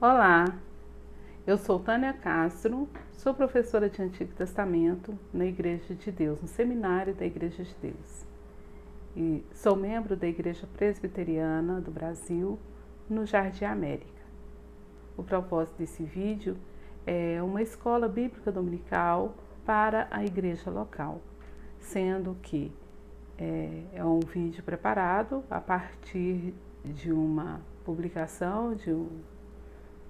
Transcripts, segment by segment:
Olá, eu sou Tânia Castro, sou professora de Antigo Testamento na Igreja de Deus, no Seminário da Igreja de Deus. E sou membro da Igreja Presbiteriana do Brasil, no Jardim América. O propósito desse vídeo é uma escola bíblica dominical para a igreja local, sendo que é um vídeo preparado a partir de uma publicação, de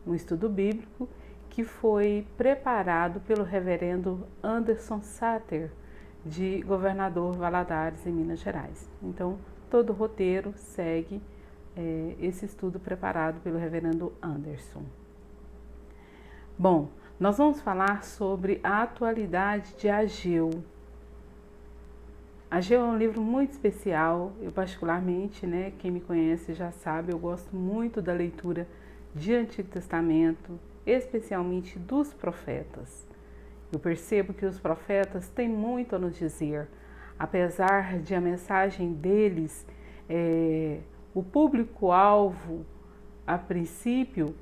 um estudo bíblico que foi preparado pelo reverendo Anderson Satter, de Governador Valadares, em Minas Gerais. Então, todo o roteiro segue esse estudo preparado pelo reverendo Anderson. Bom, nós vamos falar sobre a atualidade de Ageu. Ageu é um livro muito especial, eu particularmente, quem me conhece já sabe, eu gosto muito da leitura de Antigo Testamento, especialmente dos profetas. Eu percebo que os profetas têm muito a nos dizer, apesar de a mensagem deles, o público-alvo, a princípio,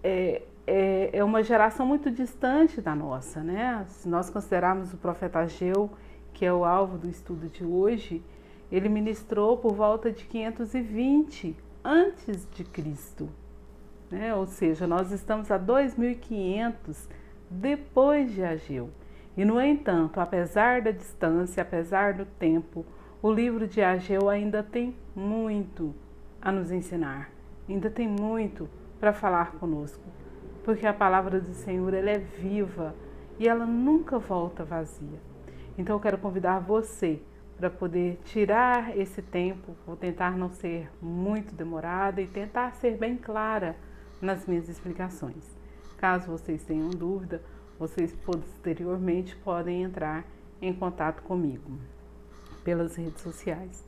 é uma geração muito distante da nossa, né? Se nós considerarmos o profeta Ageu, que é o alvo do estudo de hoje, ele ministrou por volta de 520 antes de Cristo. Ou seja, nós estamos a 2500 depois de Ageu. E, no entanto, apesar da distância, apesar do tempo, o livro de Ageu ainda tem muito a nos ensinar, ainda tem muito para falar conosco, porque a palavra do Senhor ela é viva e ela nunca volta vazia. Então eu quero convidar você para poder tirar esse tempo, vou tentar não ser muito demorada e tentar ser bem clara nas minhas explicações. Caso vocês tenham dúvida, vocês posteriormente podem entrar em contato comigo pelas redes sociais.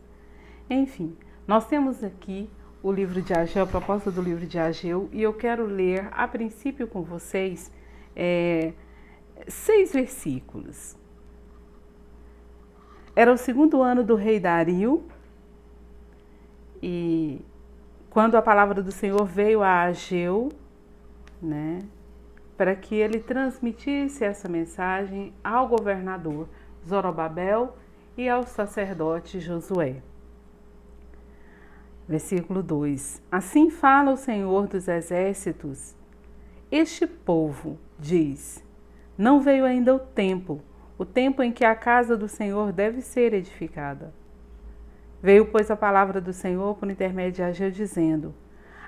Enfim, nós temos aqui o livro de Ageu, a proposta do livro de Ageu, e eu quero ler a princípio com vocês 6 versículos. Era o 2º ano do rei Dario, e quando a palavra do Senhor veio a Ageu, para que ele transmitisse essa mensagem ao governador Zorobabel e ao sacerdote Josué. Versículo 2: Assim fala o Senhor dos exércitos, este povo diz, não veio ainda o tempo em que a casa do Senhor deve ser edificada. Veio, pois, a palavra do Senhor por intermédio de Ageu, dizendo,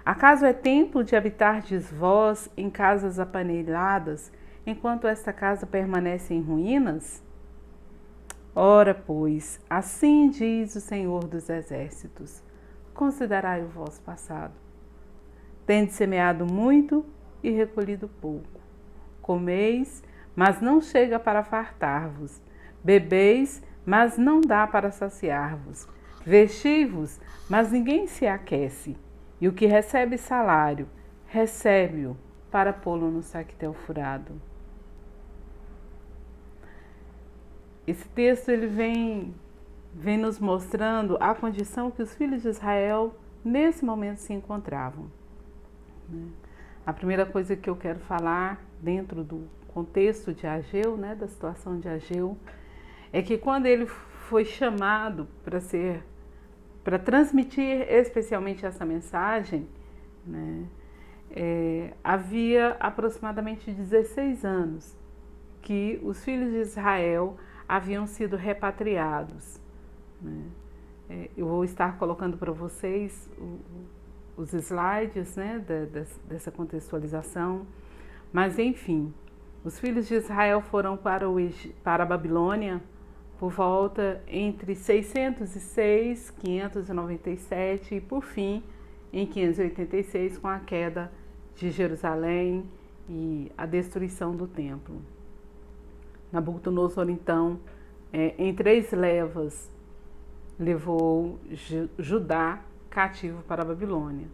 acaso é tempo de habitardes vós em casas apaneladas, enquanto esta casa permanece em ruínas? Ora, pois, assim diz o Senhor dos exércitos, considerai o vosso passado. Tendes semeado muito e recolhido pouco. Comeis, mas não chega para fartar-vos. Bebeis, mas não dá para saciar-vos. Vesti-vos, mas ninguém se aquece. E o que recebe salário, recebe-o para pô-lo no saquetel furado. Esse texto ele vem nos mostrando a condição que os filhos de Israel nesse momento se encontravam. A primeira coisa que eu quero falar dentro do contexto de Ageu, da situação de Ageu, é que quando ele foi chamado para transmitir especialmente essa mensagem, havia aproximadamente 16 anos que os filhos de Israel haviam sido repatriados. Eu vou estar colocando para vocês os slides dessa contextualização, mas enfim, os filhos de Israel foram para a Babilônia por volta entre 606 e 597 e por fim em 586 com a queda de Jerusalém e a destruição do templo. Nabucodonosor então, em 3 levas, levou Judá cativo para a Babilônia,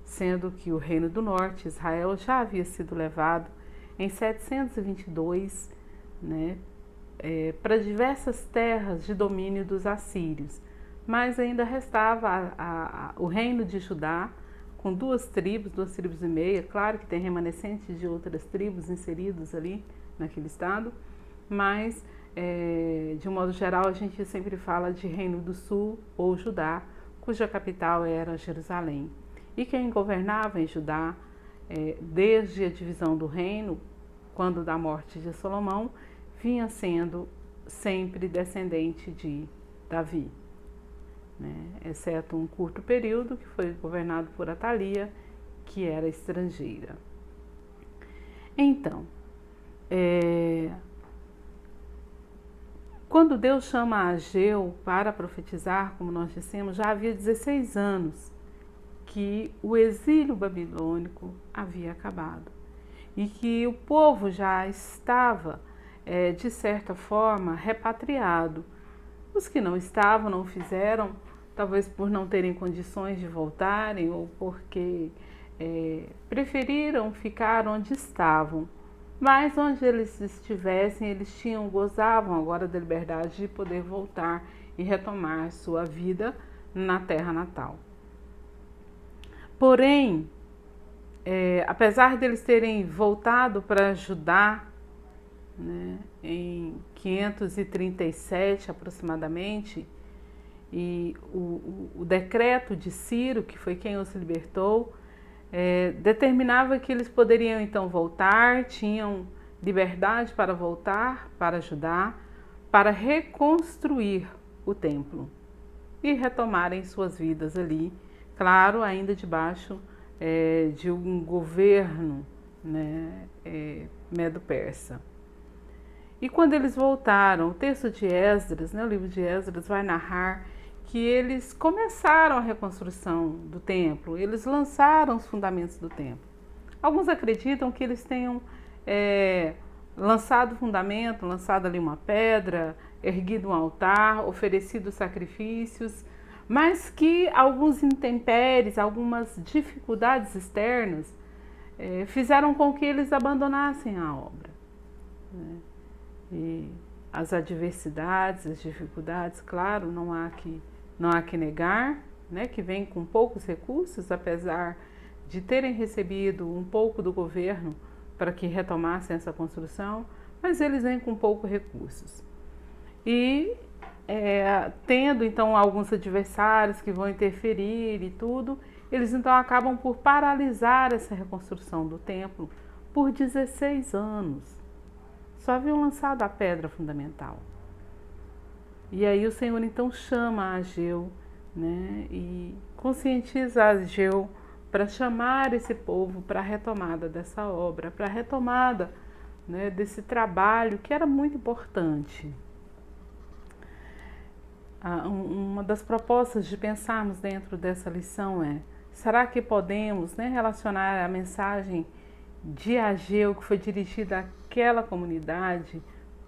sendo que o reino do norte, Israel, já havia sido levado em 722, para diversas terras de domínio dos assírios, mas ainda restava o reino de Judá com duas tribos e meia. Claro que tem remanescentes de outras tribos inseridos ali naquele estado, mas de um modo geral a gente sempre fala de Reino do Sul ou Judá, cuja capital era Jerusalém. E quem governava em Judá, desde a divisão do reino, quando da morte de Salomão, vinha sendo sempre descendente de Davi, né? Exceto um curto período que foi governado por Atalia, que era estrangeira. Então, quando Deus chama Ageu para profetizar, como nós dissemos, já havia 16 anos que o exílio babilônico havia acabado e que o povo já estava, de certa forma, repatriado. Os que não estavam, não fizeram, talvez por não terem condições de voltarem ou porque preferiram ficar onde estavam. Mas onde eles estivessem, eles gozavam agora da liberdade de poder voltar e retomar sua vida na terra natal. Porém, apesar deles terem voltado para Judá, né, em 537 aproximadamente, e o decreto de Ciro, que foi quem os libertou, determinava que eles poderiam então voltar, tinham liberdade para voltar para Judá, para reconstruir o templo e retomarem suas vidas ali, claro, ainda debaixo de um governo, né, medo-persa. E quando eles voltaram, o texto de Esdras, né, o livro de Esdras vai narrar que eles começaram a reconstrução do templo, eles lançaram os fundamentos do templo. Alguns acreditam que eles tenham lançado o fundamento, lançado ali uma pedra, erguido um altar, oferecido sacrifícios, mas que alguns intempéries, algumas dificuldades externas fizeram com que eles abandonassem a obra, né? E as adversidades, as dificuldades, claro, não há que negar, né, que vem com poucos recursos, apesar de terem recebido um pouco do governo para que retomassem essa construção, mas eles vêm com poucos recursos. E tendo então alguns adversários que vão interferir e tudo, eles então acabam por paralisar essa reconstrução do templo por 16 anos. Só haviam lançado a pedra fundamental. E aí o Senhor então chama Ageu, né, e conscientiza Ageu para chamar esse povo para a retomada dessa obra, para a retomada, né, desse trabalho que era muito importante. Uma das propostas de pensarmos dentro dessa lição será que podemos, né, relacionar a mensagem de Ageu, que foi dirigida àquela comunidade,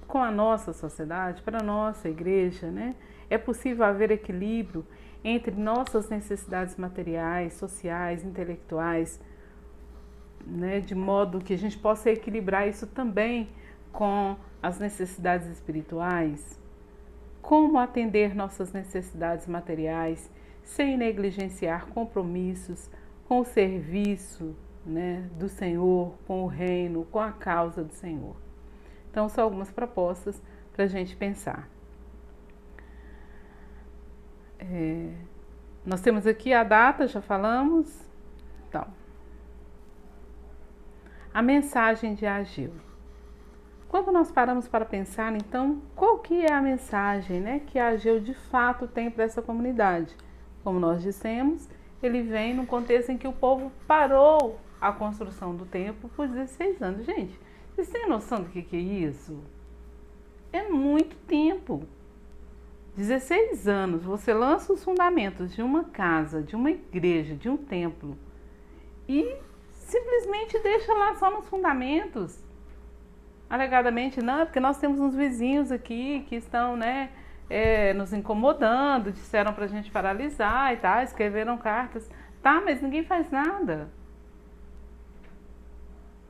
com a nossa sociedade, para a nossa igreja, né? É possível haver equilíbrio entre nossas necessidades materiais, sociais, intelectuais, né? De modo que a gente possa equilibrar isso também com as necessidades espirituais. Como atender nossas necessidades materiais sem negligenciar compromissos com o serviço, né, do Senhor, com o reino, com a causa do Senhor. Então, são algumas propostas para a gente pensar. Nós temos aqui a data, já falamos. Então, a mensagem de Ageu. Quando nós paramos para pensar, então, qual que é a mensagem, né, que Ageu de fato tem para essa comunidade? Como nós dissemos, ele vem num contexto em que o povo parou a construção do templo por 16 anos. Gente, vocês têm noção do que é isso? É muito tempo. 16 anos, você lança os fundamentos de uma casa, de uma igreja, de um templo e simplesmente deixa lá só nos fundamentos. Alegadamente, não, é porque nós temos uns vizinhos aqui que estão, né, nos incomodando, disseram pra gente paralisar e tal, escreveram cartas. Tá, mas ninguém faz nada.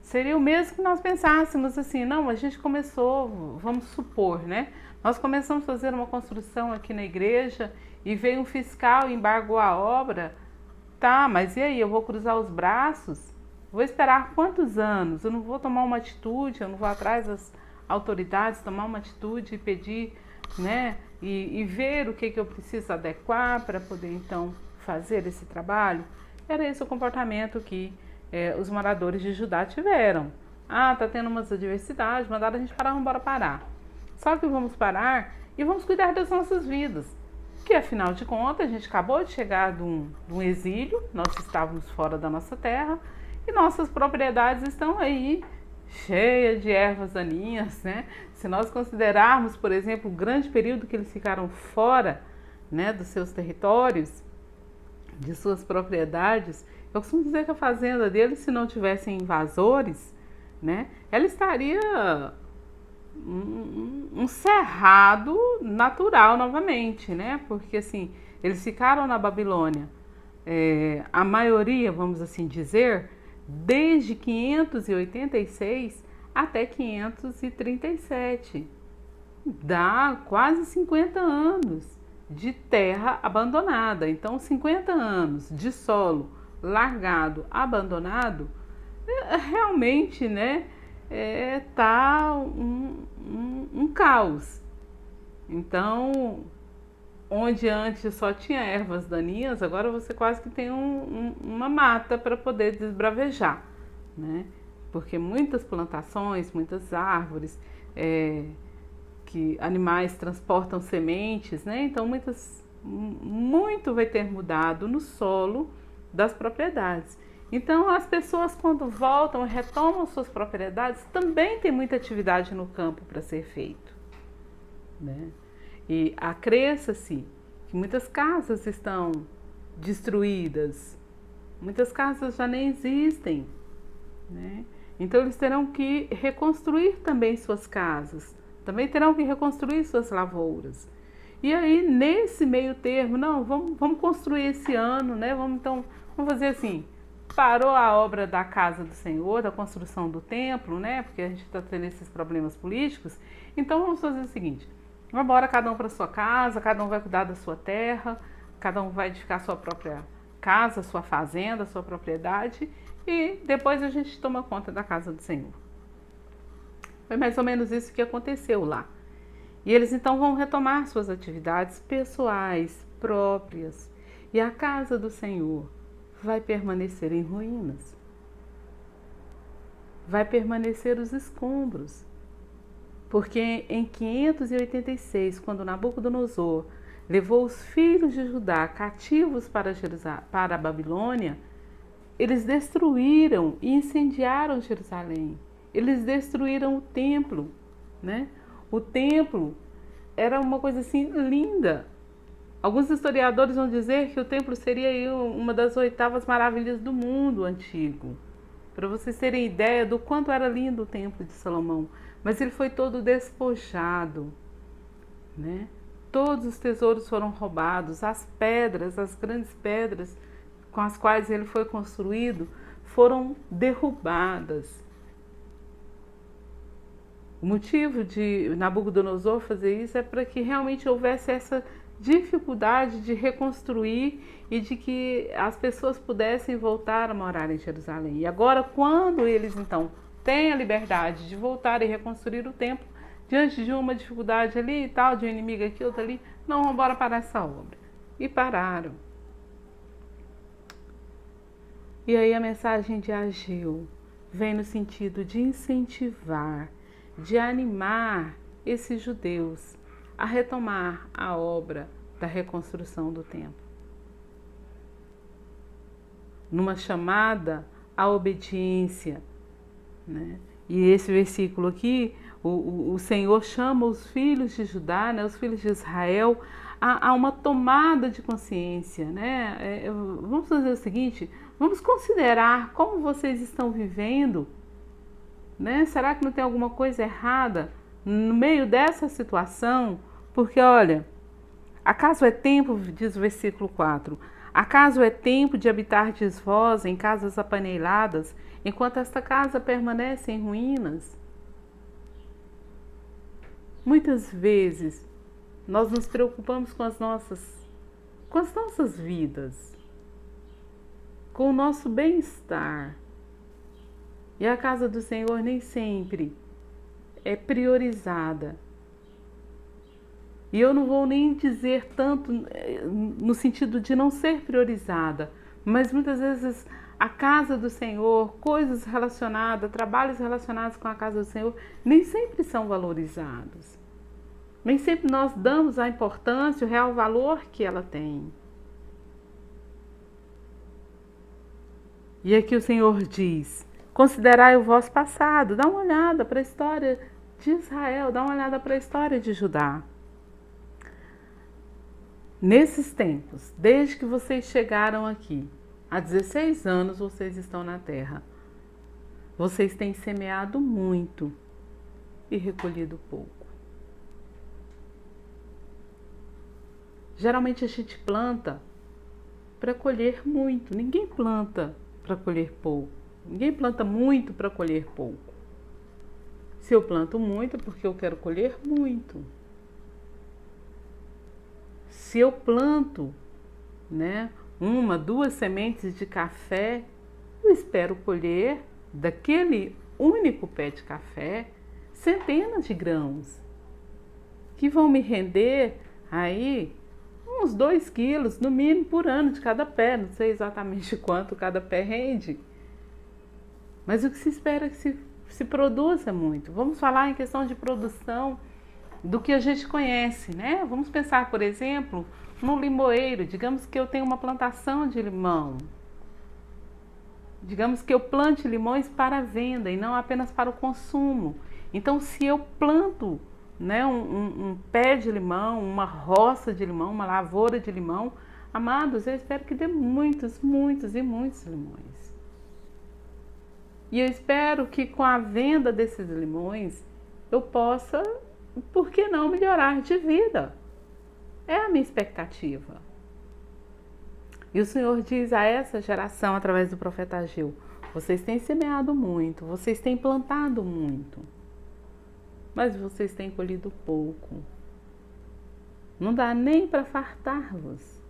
Seria o mesmo que nós pensássemos assim, não, a gente começou, vamos supor, né? Nós começamos a fazer uma construção aqui na igreja e veio um fiscal e embargou a obra. Tá, mas e aí? Eu vou cruzar os braços? Vou esperar quantos anos? Eu não vou tomar uma atitude, eu não vou atrás das autoridades, tomar uma atitude e pedir, né? E ver o que eu preciso adequar para poder então fazer esse trabalho. Era esse o comportamento que os moradores de Judá tiveram. Ah, tá tendo umas adversidades, mandaram a gente parar, vamos embora parar. Só que vamos parar e vamos cuidar das nossas vidas. Que afinal de contas, a gente acabou de chegar de um exílio, nós estávamos fora da nossa terra e nossas propriedades estão aí cheias de ervas daninhas, né? Se nós considerarmos, por exemplo, o grande período que eles ficaram fora, né, dos seus territórios, de suas propriedades, eu costumo dizer que a fazenda deles, se não tivessem invasores, né, ela estaria um cerrado natural novamente, né? Porque assim, eles ficaram na Babilônia, a maioria, vamos assim dizer, desde 586 até 537. Dá quase 50 anos de terra abandonada. Então, 50 anos de solo largado, abandonado, realmente, né? Tá um caos. Então, onde antes só tinha ervas daninhas, agora você quase que tem uma mata para poder desbravejar, né? Porque muitas plantações, muitas árvores, que animais transportam sementes, né? Então muito vai ter mudado no solo das propriedades. Então, as pessoas, quando voltam e retomam suas propriedades, também tem muita atividade no campo para ser feito, né? E acresça-se que muitas casas estão destruídas, muitas casas já nem existem, né? Então, eles terão que reconstruir também suas casas, também terão que reconstruir suas lavouras. E aí, nesse meio termo, não, vamos construir esse ano, né? Vamos fazer assim. Parou a obra da casa do Senhor, da construção do templo, né? Porque a gente está tendo esses problemas políticos. Então vamos fazer o seguinte: vamos embora, cada um para sua casa, cada um vai cuidar da sua terra, cada um vai edificar sua própria casa, sua fazenda, sua propriedade, e depois a gente toma conta da casa do Senhor. Foi mais ou menos isso que aconteceu lá. E eles então vão retomar suas atividades pessoais, próprias, e a casa do Senhor vai permanecer em ruínas. Vai permanecer os escombros. Porque em 586, quando Nabucodonosor levou os filhos de Judá cativos para a Babilônia, eles destruíram e incendiaram Jerusalém. Eles destruíram o templo, né? O templo era uma coisa assim linda. Alguns historiadores vão dizer que o templo seria uma das 8ª maravilhas do mundo antigo. Para vocês terem ideia do quanto era lindo o templo de Salomão. Mas ele foi todo despojado, né? Todos os tesouros foram roubados, as pedras, as grandes pedras com as quais ele foi construído, foram derrubadas. O motivo de Nabucodonosor fazer isso é para que realmente houvesse essa dificuldade de reconstruir e de que as pessoas pudessem voltar a morar em Jerusalém. E agora, quando eles então têm a liberdade de voltar e reconstruir o templo, diante de uma dificuldade ali e tal, de um inimigo aqui, outro ali, não, vamos embora parar essa obra. E pararam. E aí a mensagem de Ageu vem no sentido de incentivar, de animar esses judeus a retomar a obra da reconstrução do templo. Numa chamada à obediência, né? E esse versículo aqui, o Senhor chama os filhos de Judá, né, os filhos de Israel, a uma tomada de consciência, né? Vamos fazer o seguinte, vamos considerar como vocês estão vivendo, né? Será que não tem alguma coisa errada no meio dessa situação? Porque, olha, acaso é tempo, diz o versículo 4, acaso é tempo de habitardes vós em casas apaneiladas, enquanto esta casa permanece em ruínas? Muitas vezes nós nos preocupamos com as nossas vidas. com o nosso bem-estar. E a casa do Senhor nem sempre é priorizada. E eu não vou nem dizer tanto no sentido de não ser priorizada, mas muitas vezes a casa do Senhor, coisas relacionadas, trabalhos relacionados com a casa do Senhor, nem sempre são valorizados. Nem sempre nós damos a importância, o real valor que ela tem. E aqui o Senhor diz: considerai o vosso passado, dá uma olhada para a história de Israel, dá uma olhada para a história de Judá. Nesses tempos, desde que vocês chegaram aqui, há 16 anos vocês estão na terra. Vocês têm semeado muito e recolhido pouco. Geralmente a gente planta para colher muito. Ninguém planta para colher pouco. Ninguém planta muito para colher pouco. Se eu planto muito, é porque eu quero colher muito. Se eu planto, uma, duas sementes de café, eu espero colher daquele único pé de café centenas de grãos, que vão me render aí uns 2 quilos, no mínimo, por ano de cada pé. Não sei exatamente quanto cada pé rende, mas o que se espera é que se produza muito. Vamos falar em questão de produção do que a gente conhece, né? Vamos pensar, por exemplo, no limoeiro. Digamos que eu tenho uma plantação de limão. Digamos que eu plante limões para a venda e não apenas para o consumo. Então, se eu planto um pé de limão, uma roça de limão, uma lavoura de limão, amados, eu espero que dê muitos, muitos e muitos limões. E eu espero que com a venda desses limões eu possa, por que não, melhorar de vida. É a minha expectativa. E o Senhor diz a essa geração, através do profeta Ageu: vocês têm semeado muito, vocês têm plantado muito, mas vocês têm colhido pouco. Não dá nem para fartar-vos.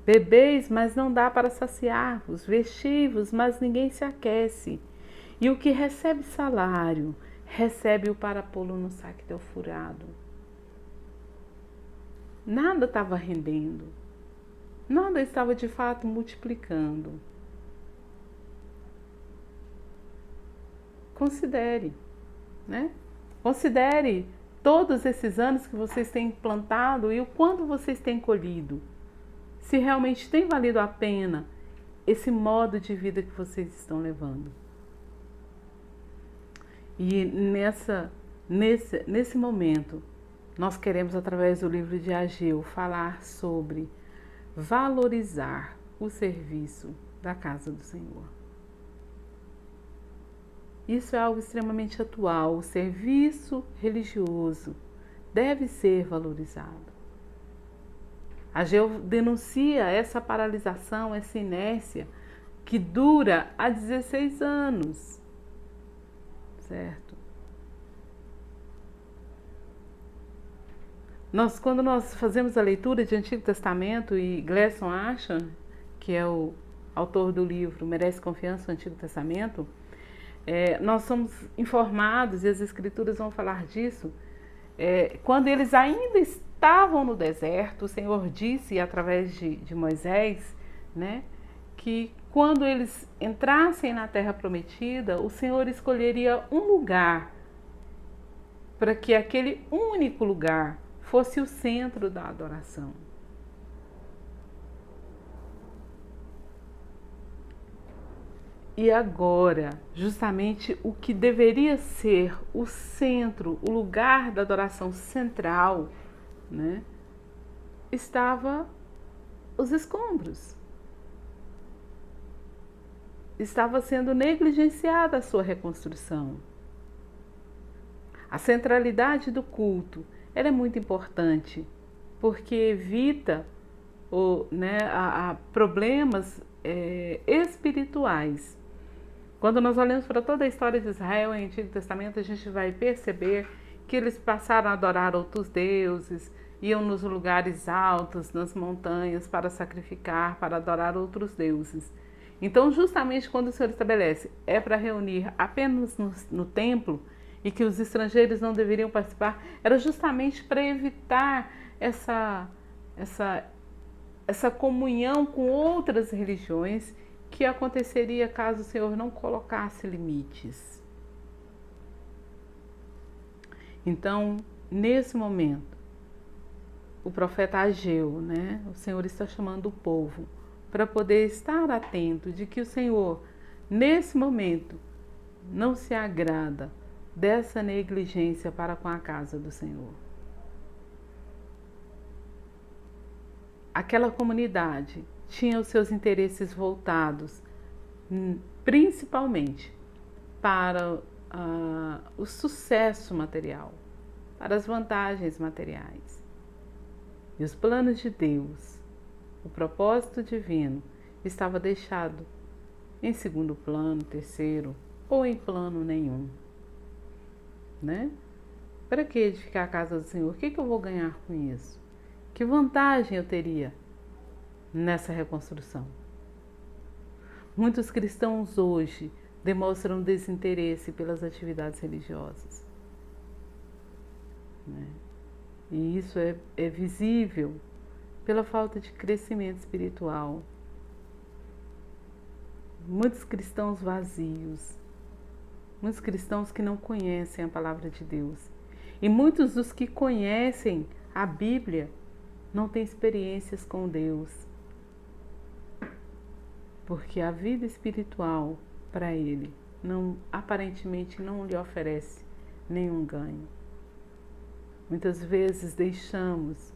Bebeis, mas não dá para saciar-vos. Vestivos, mas ninguém se aquece. E o que recebe salário, recebe-o para pô-lo no saquetel furado. Nada estava rendendo. Nada estava de fato multiplicando. Considere, Considere todos esses anos que vocês têm plantado e o quanto vocês têm colhido. Se realmente tem valido a pena esse modo de vida que vocês estão levando. E nesse momento, nós queremos, através do livro de Ageu, falar sobre valorizar o serviço da casa do Senhor. Isso é algo extremamente atual. O serviço religioso deve ser valorizado. Ageu denuncia essa paralisação, essa inércia que dura há 16 anos, certo? Quando nós fazemos a leitura de Antigo Testamento, e Gleason Acha, que é o autor do livro Merece Confiança no Antigo Testamento, nós somos informados, e as Escrituras vão falar disso, quando eles ainda estavam no deserto, o Senhor disse através de Moisés, que quando eles entrassem na Terra Prometida, o Senhor escolheria um lugar para que aquele único lugar fosse o centro da adoração. E agora, justamente o que deveria ser o centro, o lugar da adoração central, estava os escombros. Estava sendo negligenciada a sua reconstrução. A centralidade do culto, ela é muito importante, porque evita problemas espirituais. Quando nós olhamos para toda a história de Israel em Antigo Testamento, a gente vai perceber que eles passaram a adorar outros deuses, iam nos lugares altos, nas montanhas, para sacrificar, para adorar outros deuses. Então, justamente quando o Senhor estabelece é para reunir apenas no templo e que os estrangeiros não deveriam participar, era justamente para evitar essa comunhão com outras religiões que aconteceria caso o Senhor não colocasse limites. Então, nesse momento, o profeta Ageu, né, o Senhor está chamando o povo para poder estar atento de que o Senhor, nesse momento, não se agrada dessa negligência para com a casa do Senhor. Aquela comunidade tinha os seus interesses voltados principalmente para o sucesso material, para as vantagens materiais. E os planos de Deus, o propósito divino, estava deixado em segundo plano, terceiro ou em plano nenhum. Né? Para que edificar a casa do Senhor? O que eu vou ganhar com isso? Que vantagem eu teria nessa reconstrução? Muitos cristãos hoje demonstram desinteresse pelas atividades religiosas. Né? E isso é visível pela falta de crescimento espiritual. Muitos cristãos vazios, muitos cristãos que não conhecem a palavra de Deus. E muitos dos que conhecem a Bíblia não têm experiências com Deus. Porque a vida espiritual para ele aparentemente não lhe oferece nenhum ganho. Muitas vezes deixamos,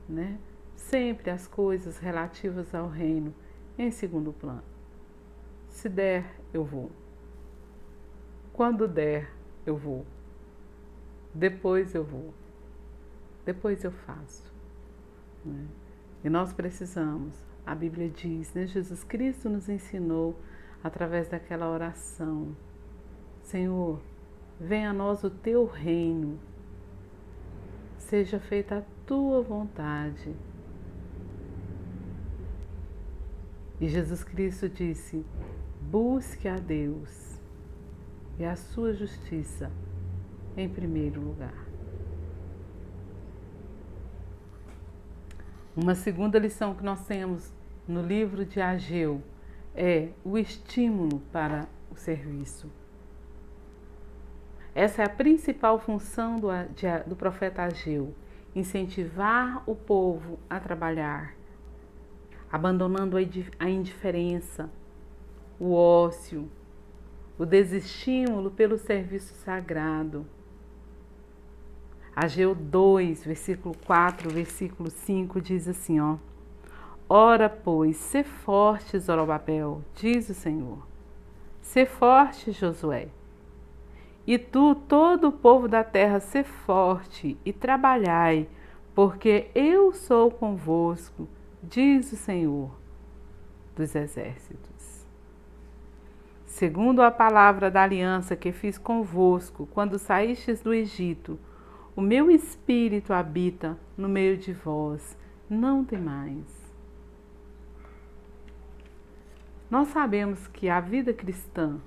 né, sempre as coisas relativas ao reino em segundo plano. Se der, eu vou. Quando der, eu vou. Depois eu vou. Depois eu faço. Né? E nós precisamos, a Bíblia diz, né? Jesus Cristo nos ensinou através daquela oração: Senhor, venha a nós o teu reino, seja feita a tua vontade. E Jesus Cristo disse: busque a Deus e a sua justiça em primeiro lugar. Uma segunda lição que nós temos no livro de Ageu é o estímulo para o serviço. Essa é a principal função do profeta Ageu: incentivar o povo a trabalhar, abandonando a indiferença, o ócio, o desestímulo pelo serviço sagrado. Ageu 2, versículo 4, versículo 5 diz assim, ó: ora, pois, sê forte, Zorobabel, diz o Senhor, sê forte, Josué, e tu, todo o povo da terra, sê forte e trabalhai, porque eu sou convosco, diz o Senhor dos exércitos. Segundo a palavra da aliança que fiz convosco quando saístes do Egito, o meu espírito habita no meio de vós, não temais. Nós sabemos que a vida cristã,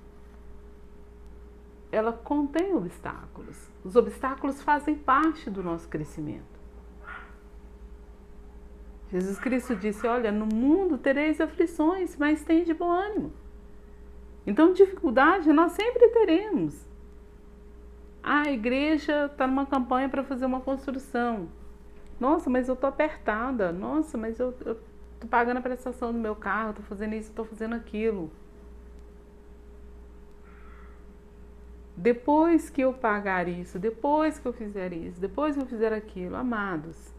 ela contém obstáculos. Os obstáculos fazem parte do nosso crescimento. Jesus Cristo disse: olha, no mundo tereis aflições, mas tende bom ânimo. Então, dificuldade nós sempre teremos. A igreja está numa campanha para fazer uma construção. Nossa, mas eu estou apertada. Nossa, mas eu estou pagando a prestação do meu carro, estou fazendo isso, estou fazendo aquilo. Depois que eu pagar isso, depois que eu fizer isso, depois que eu fizer aquilo, amados,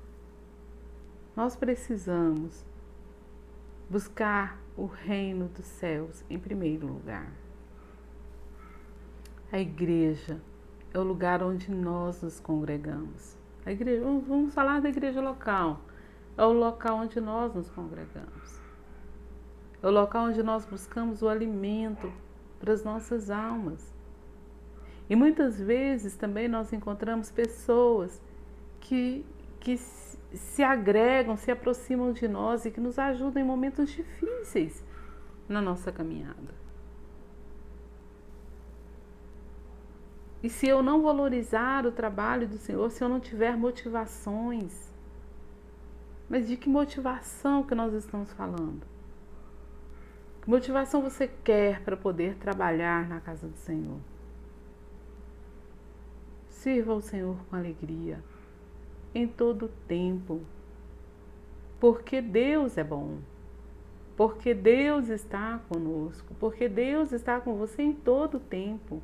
nós precisamos buscar o reino dos céus em primeiro lugar. A igreja é o lugar onde nós nos congregamos. A igreja, vamos falar da igreja local. É o local onde nós nos congregamos. É o local onde nós buscamos o alimento para as nossas almas. E muitas vezes também nós encontramos pessoas que se agregam, se aproximam de nós e que nos ajudam em momentos difíceis. na nossa caminhada. E se eu não valorizar o trabalho do Senhor, se eu não tiver motivações, mas de que motivação que nós estamos falando? Que motivação você quer para poder trabalhar na casa do Senhor? Sirva ao Senhor com alegria, em todo o tempo, porque Deus é bom, porque Deus está conosco, porque Deus está com você em todo o tempo.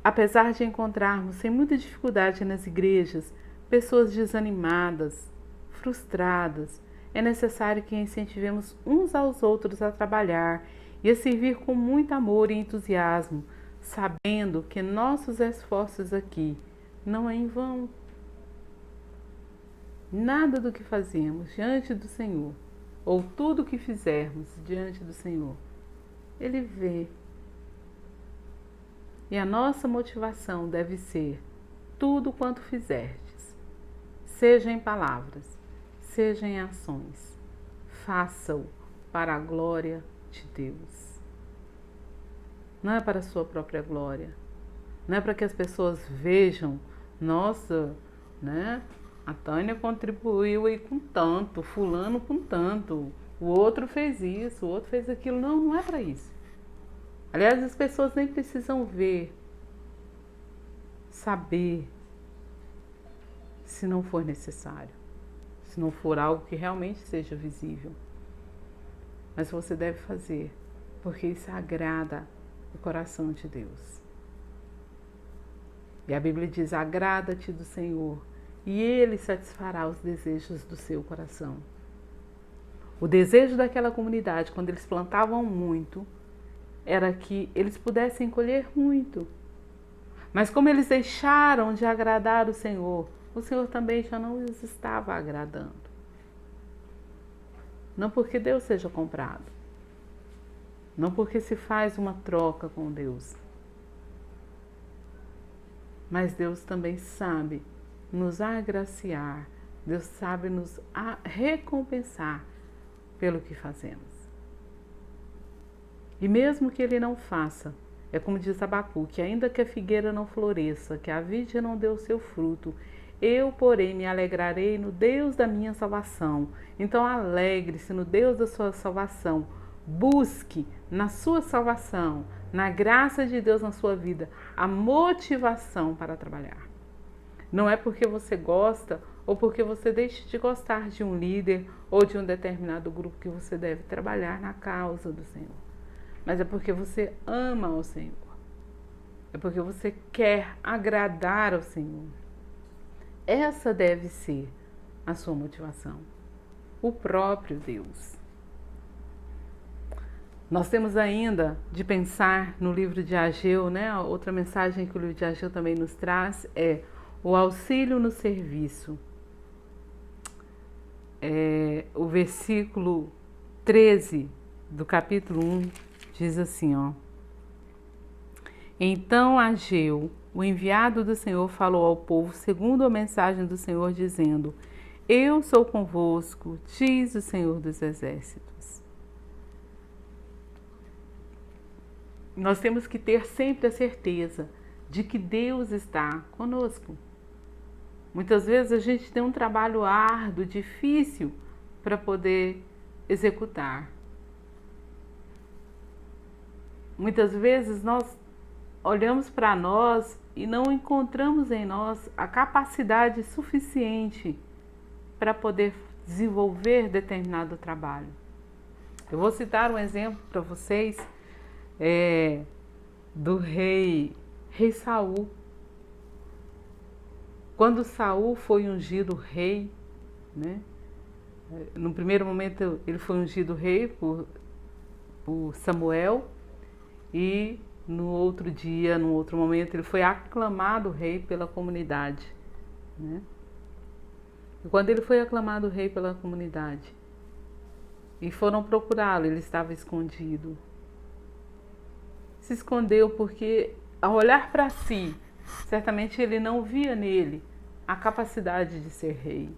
Apesar de encontrarmos sem muita dificuldade nas igrejas pessoas desanimadas, frustradas, é necessário que incentivemos uns aos outros a trabalhar e a servir com muito amor e entusiasmo, sabendo que nossos esforços aqui não é em vão. Nada do que fazemos diante do Senhor, ou tudo o que fizermos diante do Senhor, Ele vê. E a nossa motivação deve ser tudo quanto fizerdes, seja em palavras, seja em ações, faça-o para a glória de Deus. Não é para a sua própria glória, não é para que as pessoas vejam, nossa, né? A Tânia contribuiu aí com tanto, fulano com tanto, o outro fez isso, o outro fez aquilo. Não, não é para isso. Aliás, as pessoas nem precisam ver, saber, se não for necessário, se não for algo que realmente seja visível. Mas você deve fazer, porque isso agrada o coração de Deus. E a Bíblia diz: agrada-te do Senhor, e Ele satisfará os desejos do seu coração. O desejo daquela comunidade, quando eles plantavam muito, era que eles pudessem colher muito. Mas como eles deixaram de agradar o Senhor também já não os estava agradando. Não porque Deus seja comprado, não porque se faz uma troca com Deus, mas Deus também sabe nos agraciar, Deus sabe nos recompensar pelo que fazemos. E mesmo que Ele não faça, é como diz Abacuque, ainda que a figueira não floresça, que a vide não dê o seu fruto, eu, porém, me alegrarei no Deus da minha salvação. Então alegre-se no Deus da sua salvação, busque na sua salvação, na graça de Deus na sua vida, a motivação para trabalhar. Não é porque você gosta ou porque você deixa de gostar de um líder ou de um determinado grupo que você deve trabalhar na causa do Senhor. Mas é porque você ama ao Senhor. É porque você quer agradar ao Senhor. Essa deve ser a sua motivação. O próprio Deus. Nós temos ainda de pensar no livro de Ageu, né? Outra mensagem que o livro de Ageu também nos traz é o auxílio no serviço. O versículo 13 do capítulo 1 diz assim, ó. Então Ageu, o enviado do Senhor, falou ao povo segundo a mensagem do Senhor, dizendo: eu sou convosco, diz o Senhor dos Exércitos. Nós temos que ter sempre a certeza de que Deus está conosco. Muitas vezes a gente tem um trabalho árduo, difícil para poder executar. Muitas vezes nós olhamos para nós e não encontramos em nós a capacidade suficiente para poder desenvolver determinado trabalho. Eu vou citar um exemplo para vocês do rei Saul. Quando Saul foi ungido rei, né? No primeiro momento ele foi ungido rei por Samuel, e no outro dia, num outro momento, ele foi aclamado rei pela comunidade, né? E quando ele foi aclamado rei pela comunidade e foram procurá-lo, ele estava escondido. Se escondeu porque, ao olhar para si, certamente ele não via nele a capacidade de ser rei.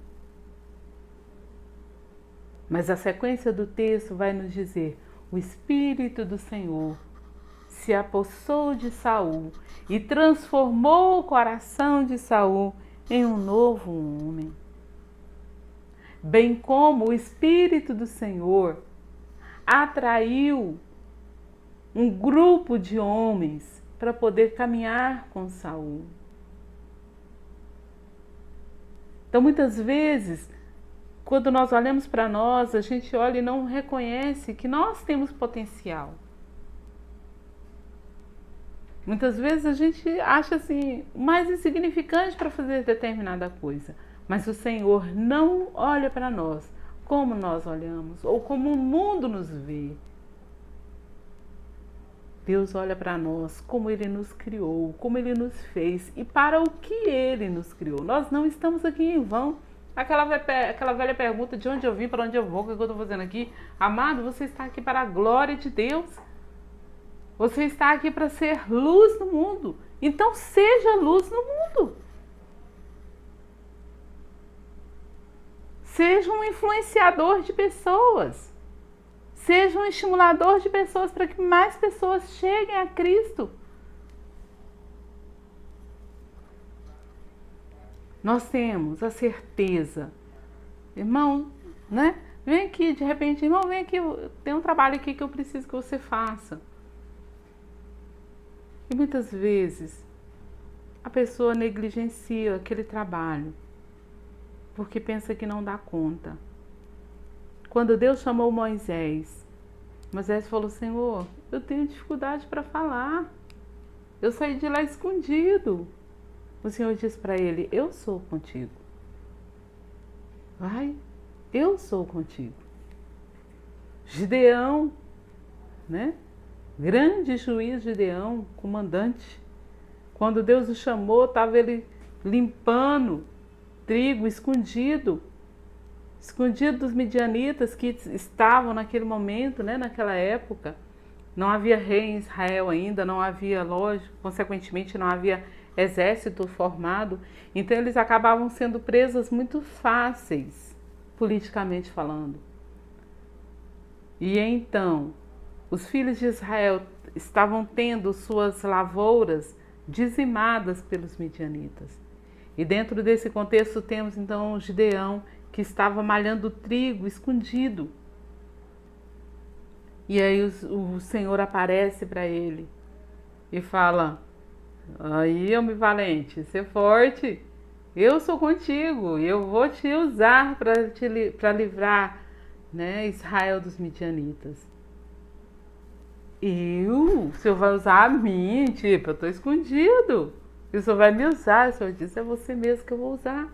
Mas a sequência do texto vai nos dizer: o Espírito do Senhor se apossou de Saul e transformou o coração de Saul em um novo homem. Bem como o Espírito do Senhor atraiu um grupo de homens para poder caminhar com Saul. Então, muitas vezes, quando nós olhamos para nós, a gente olha e não reconhece que nós temos potencial. Muitas vezes a gente acha assim, mais insignificante para fazer determinada coisa. Mas o Senhor não olha para nós como nós olhamos ou como o mundo nos vê. Deus olha para nós como Ele nos criou, como Ele nos fez e para o que Ele nos criou. Nós não estamos aqui em vão. Aquela velha pergunta: de onde eu vim, para onde eu vou, o que eu estou fazendo aqui? Amado, você está aqui para a glória de Deus. Você está aqui para ser luz no mundo. Então seja luz no mundo. Seja um influenciador de pessoas. Seja um estimulador de pessoas para que mais pessoas cheguem a Cristo. Nós temos a certeza, irmão, né? Vem aqui, de repente, irmão, vem aqui, tem um trabalho aqui que eu preciso que você faça. E muitas vezes a pessoa negligencia aquele trabalho porque pensa que não dá conta. Quando Deus chamou Moisés, Moisés falou: Senhor, eu tenho dificuldade para falar. Eu saí de lá escondido. O Senhor disse para ele: eu sou contigo. Vai, eu sou contigo. Gideão, né? Grande juiz Gideão, comandante. Quando Deus o chamou, estava ele limpando trigo escondido dos midianitas que estavam naquele momento, né, naquela época. Não havia rei em Israel ainda, não havia, lógico, consequentemente não havia exército formado. Então eles acabavam sendo presas muito fáceis, politicamente falando. E então, os filhos de Israel estavam tendo suas lavouras dizimadas pelos midianitas. E dentro desse contexto temos então Gideão, que estava malhando trigo escondido. E aí o Senhor aparece para ele e fala: aí, homem valente, ser forte, eu sou contigo, eu vou te usar para livrar, né, Israel dos midianitas. O Senhor vai usar a mim, tipo, eu estou escondido. E o Senhor vai me usar. O Senhor disse: é você mesmo que eu vou usar.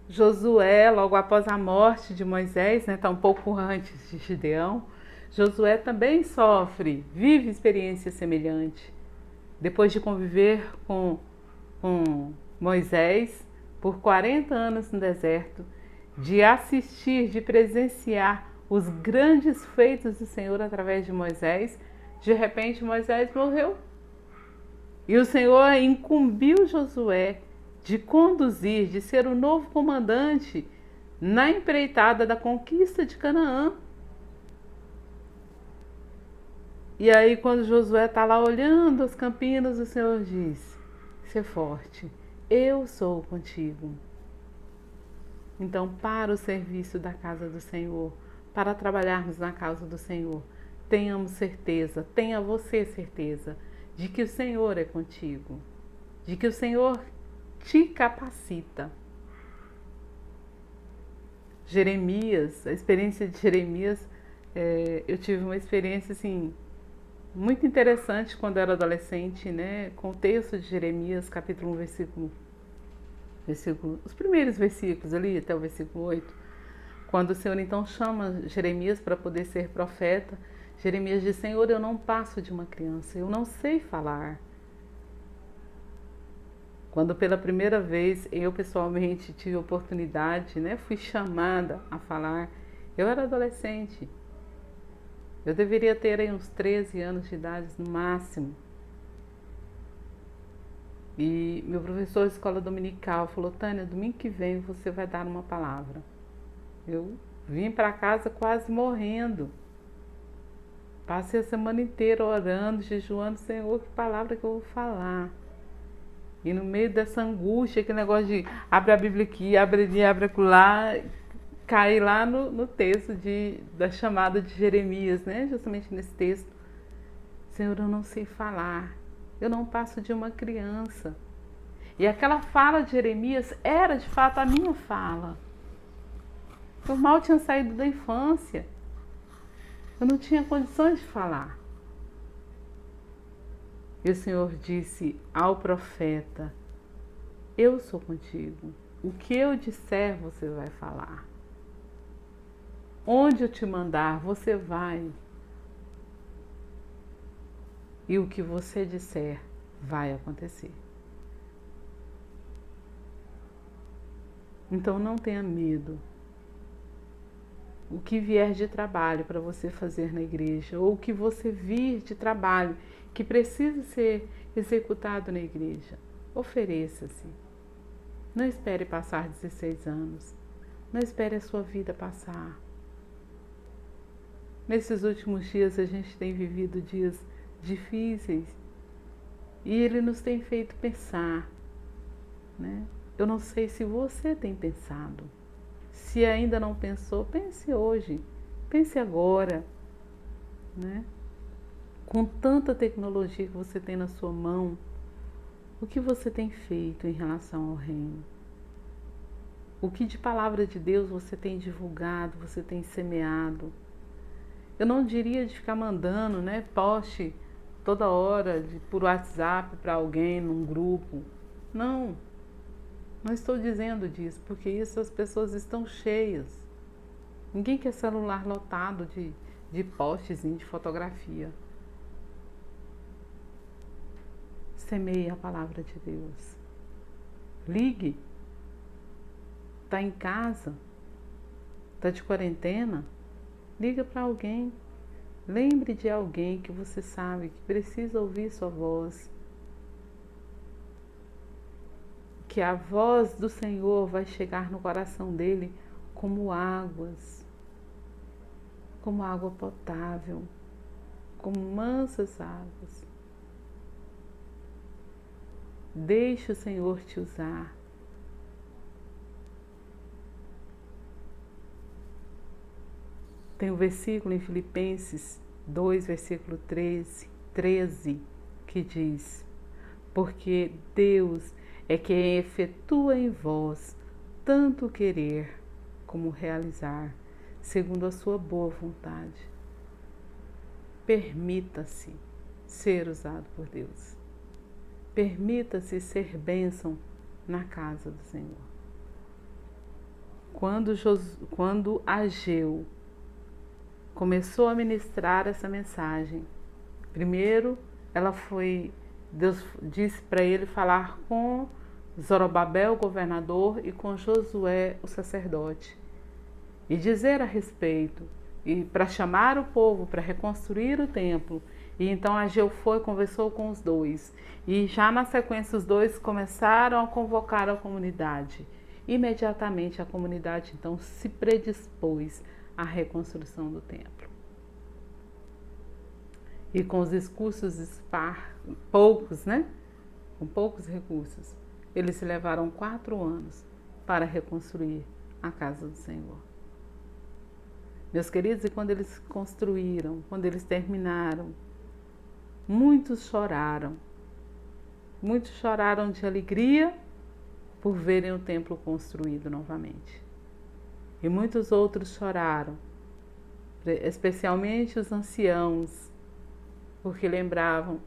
Josué, logo após a morte de Moisés, né, está um pouco antes de Gideão, Josué também vive experiência semelhante. Depois de conviver com Moisés por 40 anos no deserto, de assistir, de presenciar os grandes feitos do Senhor através de Moisés, de repente Moisés morreu. E o Senhor incumbiu Josué de conduzir, de ser o novo comandante na empreitada da conquista de Canaã. E aí, quando Josué está lá olhando as campinas, o Senhor diz: ser forte, eu sou contigo. Então, para o serviço da casa do Senhor, para trabalharmos na casa do Senhor, tenhamos certeza, tenha você certeza de que o Senhor é contigo, de que o Senhor te capacita. Jeremias, a experiência de Jeremias, eu tive uma experiência assim muito interessante quando eu era adolescente, né? Com o texto de Jeremias, capítulo 1, versículo, os primeiros versículos ali, até o versículo 8, quando o Senhor então chama Jeremias para poder ser profeta. Jeremias diz: Senhor, eu não passo de uma criança, eu não sei falar. Quando pela primeira vez eu pessoalmente tive a oportunidade, né, fui chamada a falar, eu era adolescente. Eu deveria ter aí uns 13 anos de idade no máximo. E meu professor de escola dominical falou: Tânia, domingo que vem você vai dar uma palavra. Eu vim para casa quase morrendo. Passei a semana inteira orando, jejuando, Senhor, que palavra que eu vou falar? E no meio dessa angústia, aquele negócio de abre a Bíblia aqui, abre ali, abre acolá, caí lá no texto da chamada de Jeremias, né? Justamente nesse texto. Senhor, eu não sei falar, eu não passo de uma criança. E aquela fala de Jeremias era de fato a minha fala. Eu mal tinha saído da infância. Eu não tinha condições de falar. E o Senhor disse ao profeta: eu sou contigo. O que eu disser, você vai falar. Onde eu te mandar, você vai. E o que você disser, vai acontecer. Então não tenha medo. O que vier de trabalho para você fazer na igreja, ou o que você vir de trabalho que precisa ser executado na igreja, ofereça-se. Não espere passar 16 anos. Não espere a sua vida passar. Nesses últimos dias a gente tem vivido dias difíceis e ele nos tem feito pensar, né? Eu não sei se você tem pensado. Se ainda não pensou, pense hoje, pense agora, né? Com tanta tecnologia que você tem na sua mão, o que você tem feito em relação ao reino? O que de palavra de Deus você tem divulgado, você tem semeado? Eu não diria de ficar mandando, né, post toda hora por WhatsApp para alguém num grupo. Não estou dizendo disso, porque isso as pessoas estão cheias. Ninguém quer celular lotado de postzinho, de fotografia. Semeie a palavra de Deus. Ligue. Está em casa? Está de quarentena? Liga para alguém. Lembre de alguém que você sabe que precisa ouvir sua voz. Que a voz do Senhor vai chegar no coração dele como águas, como água potável, como mansas águas. Deixe o Senhor te usar. Tem um versículo em Filipenses 2, versículo 13, que diz: porque Deus é quem efetua em vós tanto querer como realizar, segundo a sua boa vontade. Permita-se ser usado por Deus. Permita-se bênção na casa do Senhor. Quando Ageu começou a ministrar essa mensagem, primeiro Deus disse para ele falar com Zorobabel, o governador, e com Josué, o sacerdote, e dizer a respeito, e para chamar o povo para reconstruir o templo. E então Ageu conversou com os dois, e já na sequência os dois começaram a convocar a comunidade. Imediatamente a comunidade então se predispôs à reconstrução do templo. E com os recursos poucos, né? Com poucos recursos, eles se levaram 4 anos para reconstruir a casa do Senhor. Meus queridos, e quando eles construíram, quando eles terminaram, muitos choraram de alegria por verem o templo construído novamente. E muitos outros choraram, especialmente os anciãos, porque lembravam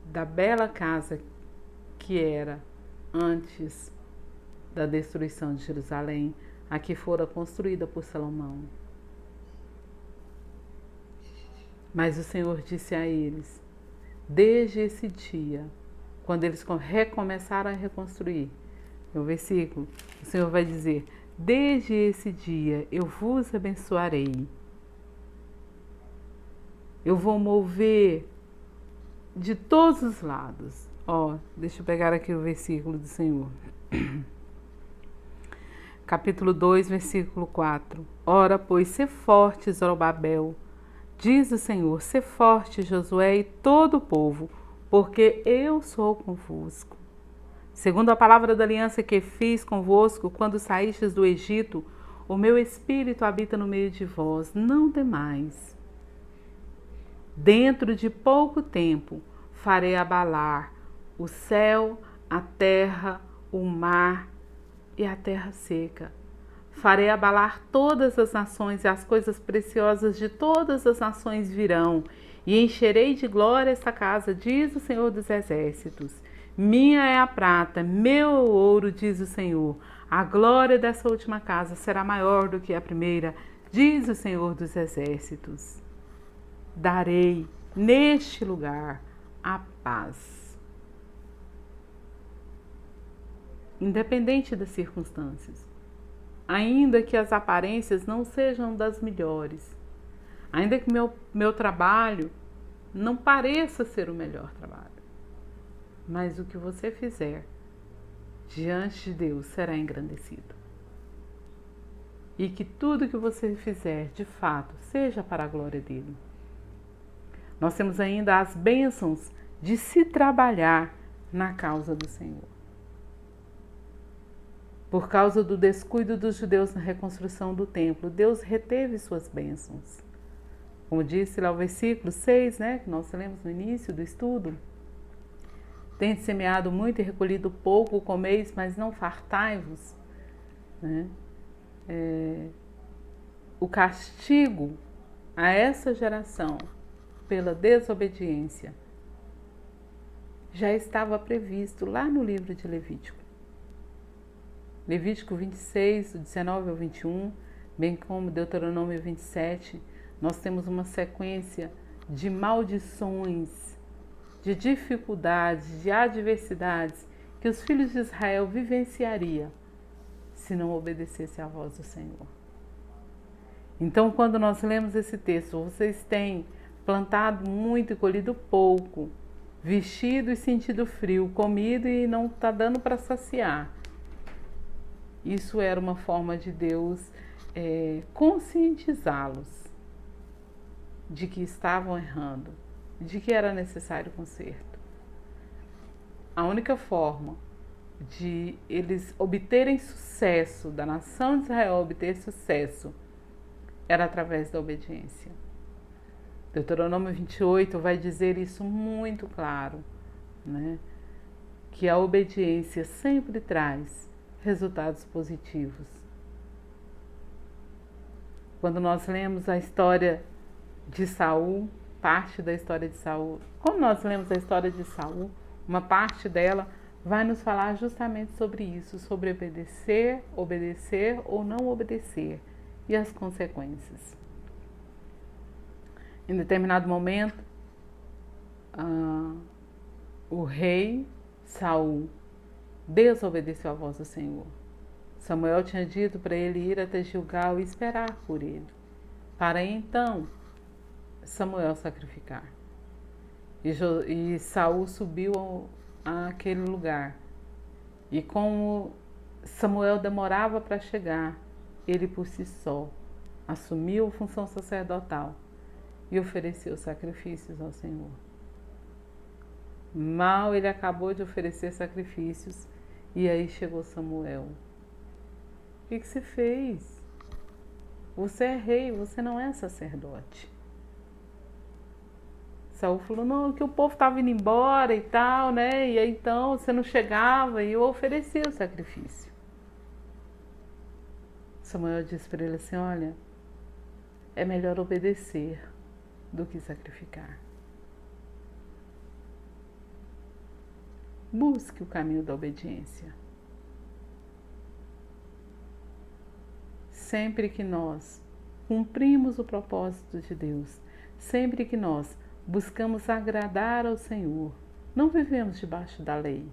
da bela casa que era antes da destruição de Jerusalém, a que fora construída por Salomão. Mas o Senhor disse a eles, desde esse dia, quando eles recomeçaram a reconstruir, no versículo, o Senhor vai dizer, desde esse dia eu vos abençoarei. Eu vou mover de todos os lados. Deixa eu pegar aqui o versículo do Senhor. capítulo 2, versículo 4. Ora, pois, sê forte, Zorobabel, diz o Senhor, sê forte, Josué e todo o povo, porque eu sou convosco. Segundo a palavra da aliança que fiz convosco quando saístes do Egito, o meu espírito habita no meio de vós, não temais. Dentro de pouco tempo farei abalar o céu, a terra, o mar e a terra seca. Farei abalar todas as nações e as coisas preciosas de todas as nações virão, e encherei de glória esta casa, diz o Senhor dos Exércitos. Minha é a prata, meu é o ouro, diz o Senhor. A glória dessa última casa será maior do que a primeira, diz o Senhor dos Exércitos. Darei neste lugar a paz. Independente das circunstâncias, ainda que as aparências não sejam das melhores, ainda que meu trabalho não pareça ser o melhor trabalho, mas o que você fizer diante de Deus será engrandecido. E que tudo que você fizer, de fato, seja para a glória dele. Nós temos ainda as bênçãos de se trabalhar na causa do Senhor. Por causa do descuido dos judeus na reconstrução do templo, Deus reteve suas bênçãos. Como disse lá o versículo 6, que nós lemos no início do estudo, tende semeado muito e recolhido pouco, comeis, mas não fartai-vos. O castigo a essa geração pela desobediência já estava previsto lá no livro de Levítico. Levítico 26, 19 ao 21, bem como Deuteronômio 27, nós temos uma sequência de maldições, de dificuldades, de adversidades que os filhos de Israel vivenciariam se não obedecesse à voz do Senhor. Então, quando nós lemos esse texto, vocês têm plantado muito e colhido pouco, vestido e sentido frio, comido e não está dando para saciar. Isso era uma forma de Deus conscientizá-los de que estavam errando, de que era necessário conserto. A única forma de eles obterem sucesso, da nação de Israel obter sucesso, era através da obediência. Deuteronômio 28 vai dizer isso muito claro, que a obediência sempre traz resultados positivos. Quando nós lemos a história de Saul, parte da história de Saul, quando nós lemos a história de Saul, uma parte dela vai nos falar justamente sobre isso, sobre obedecer ou não obedecer e as consequências. Em determinado momento, o rei Saul desobedeceu à voz do Senhor. Samuel tinha dito para ele ir até Gilgal e esperar por ele, para então Samuel sacrificar. E Saul subiu àquele lugar. E como Samuel demorava para chegar, ele por si só assumiu a função sacerdotal e ofereceu sacrifícios ao Senhor. Mal ele acabou de oferecer sacrifícios, e aí chegou Samuel. O que você fez? Você é rei, você não é sacerdote. Saul falou, não, que o povo estava indo embora e tal, E aí então você não chegava e eu ofereci o sacrifício. Samuel disse para ele assim, olha, é melhor obedecer do que sacrificar. Busque o caminho da obediência. Sempre que nós cumprimos o propósito de Deus, sempre que nós buscamos agradar ao Senhor, não vivemos debaixo da lei.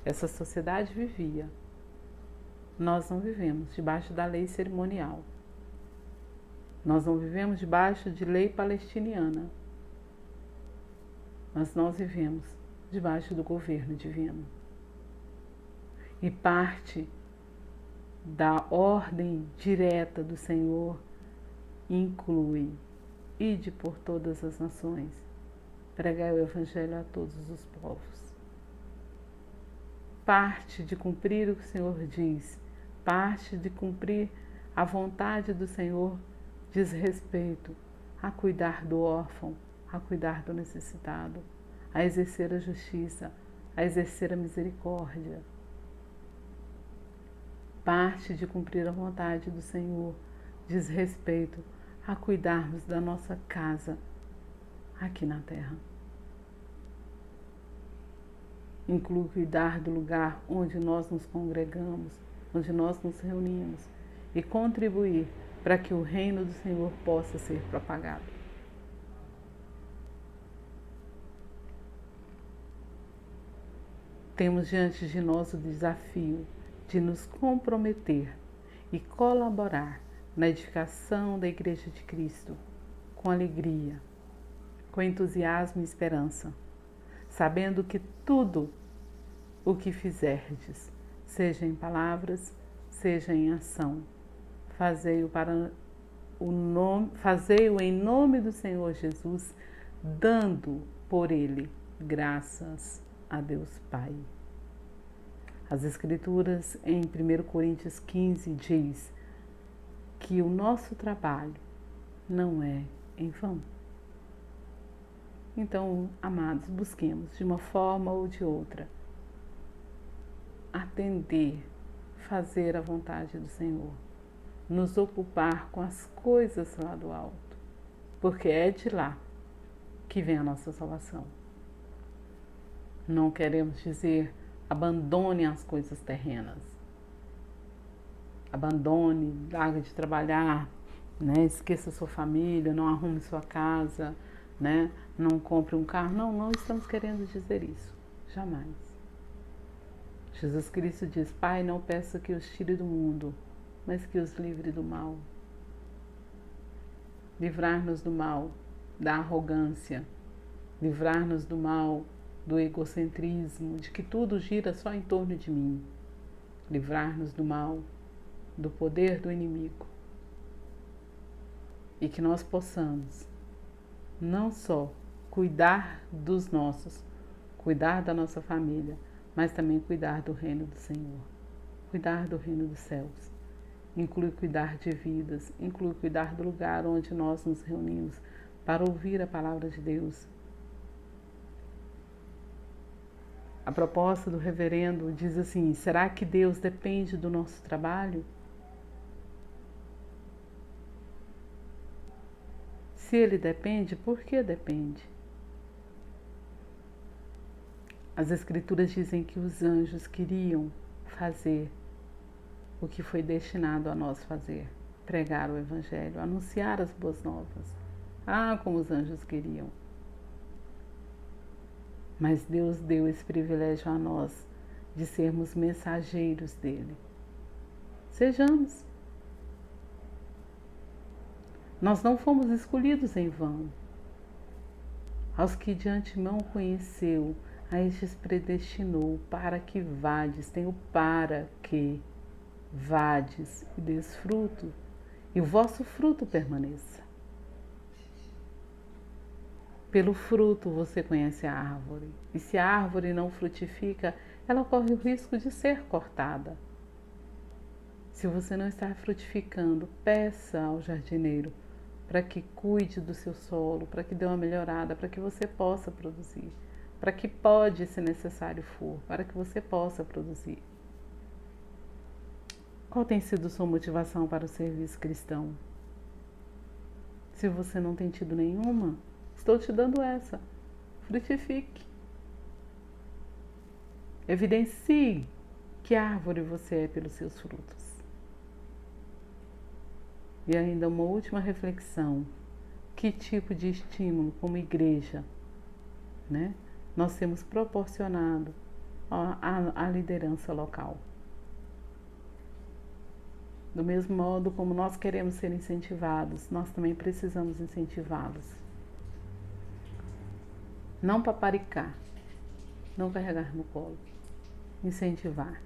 Essa sociedade vivia. Nós não vivemos debaixo da lei cerimonial. Nós não vivemos debaixo de lei palestiniana. Mas nós vivemos debaixo do governo divino. E parte da ordem direta do Senhor inclui: ide por todas as nações, pregai o Evangelho a todos os povos. Parte de cumprir o que o Senhor diz, parte de cumprir a vontade do Senhor diz respeito a cuidar do órfão, a cuidar do necessitado, a exercer a justiça, a exercer a misericórdia. Parte de cumprir a vontade do Senhor diz respeito a cuidarmos da nossa casa aqui na terra. Inclui cuidar do lugar onde nós nos congregamos, onde nós nos reunimos e contribuir para que o reino do Senhor possa ser propagado. Temos diante de nós o desafio de nos comprometer e colaborar na edificação da Igreja de Cristo com alegria, com entusiasmo e esperança, sabendo que tudo o que fizerdes, seja em palavras, seja em ação, fazei-o em nome do Senhor Jesus, dando por ele graças a Deus Pai. As Escrituras em 1 Coríntios 15 diz que o nosso trabalho não é em vão. Então, amados, busquemos de uma forma ou de outra atender, fazer a vontade do Senhor, nos ocupar com as coisas lá do alto, porque é de lá que vem a nossa salvação. Não queremos dizer abandone as coisas terrenas, abandone, largue de trabalhar, né? Esqueça sua família, não arrume sua casa, né? Não compre um carro. Não estamos querendo dizer isso, jamais. Jesus Cristo diz: Pai, não peço que os tire do mundo, mas que os livre do mal. Livrar-nos do mal, da arrogância, livrar-nos do mal, do egocentrismo, de que tudo gira só em torno de mim. Livrar-nos do mal, do poder do inimigo. E que nós possamos não só cuidar dos nossos, cuidar da nossa família, mas também cuidar do reino do Senhor, cuidar do reino dos céus. Inclui cuidar de vidas, inclui cuidar do lugar onde nós nos reunimos para ouvir a palavra de Deus. A proposta do reverendo diz assim: será que Deus depende do nosso trabalho? Se ele depende, por que depende? As Escrituras dizem que os anjos queriam fazer o que foi destinado a nós fazer: pregar o Evangelho, anunciar as boas novas. Ah, como os anjos queriam! Mas Deus deu esse privilégio a nós de sermos mensageiros dele. Sejamos. Nós não fomos escolhidos em vão. Aos que de antemão conheceu, a estes predestinou para que vades, tem o para que vades e des fruto, e o vosso fruto permaneça. Pelo fruto você conhece a árvore, e se a árvore não frutifica, ela corre o risco de ser cortada. Se você não está frutificando, peça ao jardineiro para que cuide do seu solo, para que dê uma melhorada, para que você possa produzir, para que pode, se necessário for, para que você possa produzir. Qual tem sido sua motivação para o serviço cristão? Se você não tem tido nenhuma, estou te dando essa. Frutifique. Evidencie que árvore você é pelos seus frutos. E ainda uma última reflexão: que tipo de estímulo como igreja, né, nós temos proporcionado à liderança local? Do mesmo modo como nós queremos ser incentivados, nós também precisamos incentivá-los. Não paparicar, não carregar no colo, incentivar.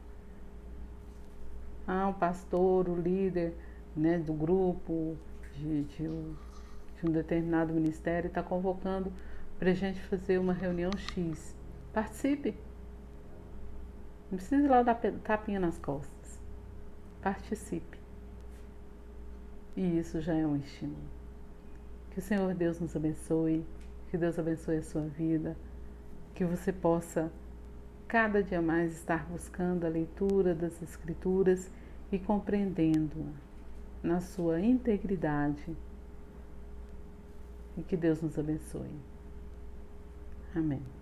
o pastor, o líder, né, do grupo, de um determinado ministério está convocando para a gente fazer uma reunião X. Participe. Não precisa ir lá dar tapinha nas costas. Participe. E isso já é um estímulo. Que o Senhor Deus nos abençoe, que Deus abençoe a sua vida, que você possa cada dia mais estar buscando a leitura das Escrituras e compreendendo na sua integridade. E que Deus nos abençoe. Amém.